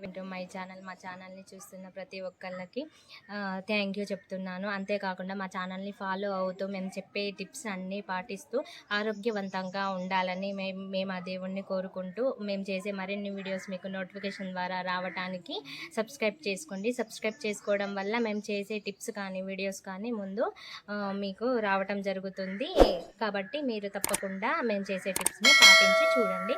వింటూ my channel మా ఛానల్ని చూస్తున్న ప్రతి ఒక్కళ్ళకి థ్యాంక్ యూ చెప్తున్నాను. అంతేకాకుండా మా ఛానల్ని ఫాలో అవుతూ మేము చెప్పే టిప్స్ అన్నీ పాటిస్తూ ఆరోగ్యవంతంగా ఉండాలని మేము ఆ దేవుణ్ణి కోరుకుంటూ మేము చేసే మరిన్ని వీడియోస్ మీకు నోటిఫికేషన్ ద్వారా రావడానికి సబ్స్క్రైబ్ చేసుకోండి. సబ్స్క్రైబ్ చేసుకోవడం వల్ల మేము చేసే టిప్స్ కానీ వీడియోస్ కానీ ముందు మీకు రావటం జరుగుతుంది. కాబట్టి మీరు తప్పకుండా మేము చేసే టిప్స్ని పాటించి చూడండి.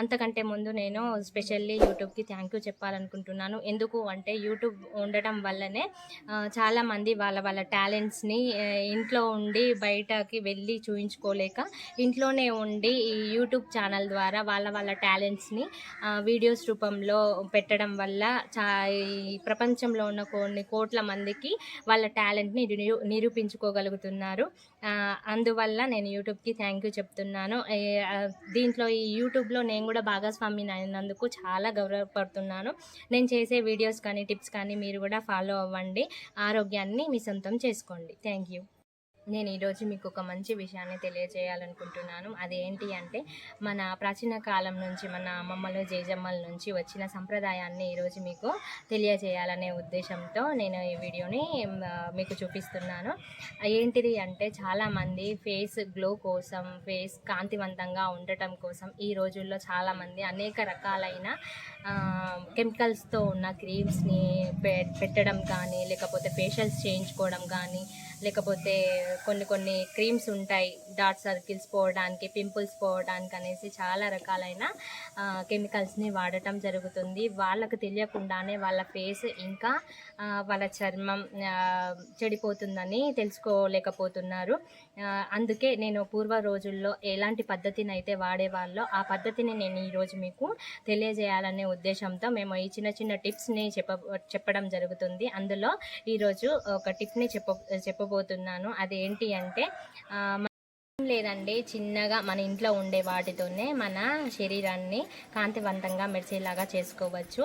అంతకంటే ముందు నేను స్పెషల్లీ యూట్యూబ్కి థ్యాంక్ యూ చెప్పాలనుకుంటున్నాను. ఎందుకు అంటే యూట్యూబ్ ఉండటం వల్లనే చాలామంది వాళ్ళ టాలెంట్స్ని ఇంట్లో ఉండి బయటకి వెళ్ళి చూయించుకోలేక ఇంట్లోనే ఉండి ఈ యూట్యూబ్ ఛానల్ ద్వారా వాళ్ళ టాలెంట్స్ని వీడియోస్ రూపంలో పెట్టడం వల్ల ఈ ప్రపంచంలో ఉన్న కొన్ని కోట్ల మందికి వాళ్ళ టాలెంట్ని నిరూపించుకోగలుగుతున్నారు. అందువల్ల నేను యూట్యూబ్కి థ్యాంక్ యూ చెప్తున్నాను. దీంట్లో ఈ యూట్యూబ్లో నేను కూడా భాగస్వామిని అయినందుకు చాలా గౌరవపడుతున్నాను. నేను చేసే వీడియోస్ కానీ టిప్స్ కానీ మీరు కూడా ఫాలో అవ్వండి. ఆరోగ్యాన్ని మీ సొంతం చేసుకోండి. Thank you. నేను ఈరోజు మీకు ఒక మంచి విషయాన్ని తెలియజేయాలనుకుంటున్నాను. అదేంటి అంటే మన ప్రాచీన కాలం నుంచి మన అమ్మమ్మలు జేజమ్మల నుంచి వచ్చిన సంప్రదాయాన్ని ఈరోజు మీకు తెలియజేయాలనే ఉద్దేశంతో నేను ఈ వీడియోని మీకు చూపిస్తున్నాను. ఏంటిది అంటే చాలామంది ఫేస్ గ్లో కోసం, ఫేస్ కాంతివంతంగా ఉండటం కోసం ఈ రోజుల్లో చాలామంది అనేక రకాలైన కెమికల్స్తో ఉన్న క్రీమ్స్ని పెట్టడం కానీ, లేకపోతే ఫేషియల్స్ చేయించుకోవడం కానీ, లేకపోతే కొన్ని క్రీమ్స్ ఉంటాయి డార్క్ సర్కిల్స్ పోవడానికి, పింపుల్స్ పోవడానికి అనేసి చాలా రకాలైన కెమికల్స్ని వాడటం జరుగుతుంది. వాళ్ళకు తెలియకుండానే వాళ్ళ ఫేస్ ఇంకా వాళ్ళ చర్మం చెడిపోతుందని తెలుసుకోలేకపోతున్నారు. అందుకే నేను పూర్వ రోజుల్లో ఎలాంటి పద్ధతిని అయితే వాడేవాళ్ళో ఆ పద్ధతిని నేను ఈరోజు మీకు తెలియజేయాలనే ఉద్దేశంతో మేము ఈ చిన్న టిప్స్ని చెప్పడం జరుగుతుంది. అందులో ఈరోజు ఒక టిప్ని చెప్పబోతున్నాను. అదేంటి అంటే లేదండి, చిన్నగా మన ఇంట్లో ఉండే వాటితోనే మన శరీరాన్ని కాంతివంతంగా మెరిసేలాగా చేసుకోవచ్చు.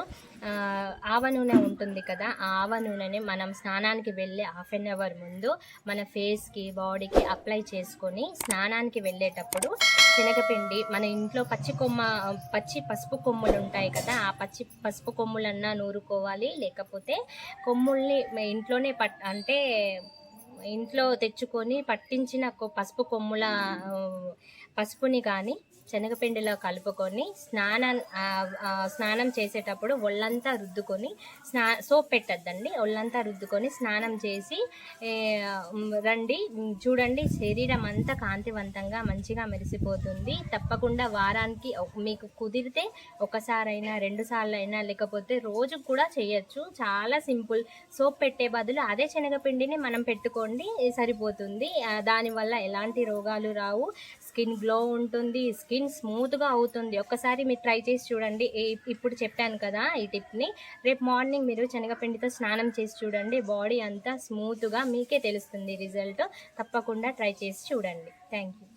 ఆవ నూనె ఉంటుంది కదా, ఆ ఆవ నూనెని మనం స్నానానికి వెళ్ళే హాఫ్ అన్ అవర్ ముందు మన ఫేస్కి, బాడీకి అప్లై చేసుకొని స్నానానికి వెళ్ళేటప్పుడు శనగపిండి, మన ఇంట్లో పచ్చి పసుపు కొమ్ములు ఉంటాయి కదా, ఆ పచ్చి పసుపు కొమ్ములన్నా నూరుకోవాలి. లేకపోతే కొమ్ముల్ని ఇంట్లోనే ఇంట్లో తెచ్చుకొని పట్టించిన పసుపు కొమ్ముల పసుపుని కానీ శనగపిండిలో కలుపుకొని స్నానం చేసేటప్పుడు ఒళ్ళంతా రుద్దుకొని సోప్ పెట్టద్దండి, ఒళ్ళంతా రుద్దుకొని స్నానం చేసి రండి. చూడండి, శరీరం అంతా కాంతివంతంగా మంచిగా మెరిసిపోతుంది. తప్పకుండా వారానికి మీకు కుదిరితే ఒకసారైనా, 2 సార్లు అయినా, లేకపోతే రోజు కూడా చేయొచ్చు. చాలా సింపుల్. సోప్ పెట్టే బదులు అదే శనగపిండిని మనం పెట్టుకోండి, సరిపోతుంది. దానివల్ల ఎలాంటి రోగాలు రావు. స్కిన్ గ్లో ఉంటుంది, స్కిన్ స్మూత్గా అవుతుంది. ఒక్కసారి మీరు ట్రై చేసి చూడండి. ఇప్పుడు చెప్పాను కదా ఈ టిప్ని. రేపు మార్నింగ్ మీరు శనగపిండితో స్నానం చేసి చూడండి, బాడీ అంతా స్మూత్గా మీకే తెలుస్తుంది రిజల్ట్. తప్పకుండా ట్రై చేసి చూడండి. Thank you.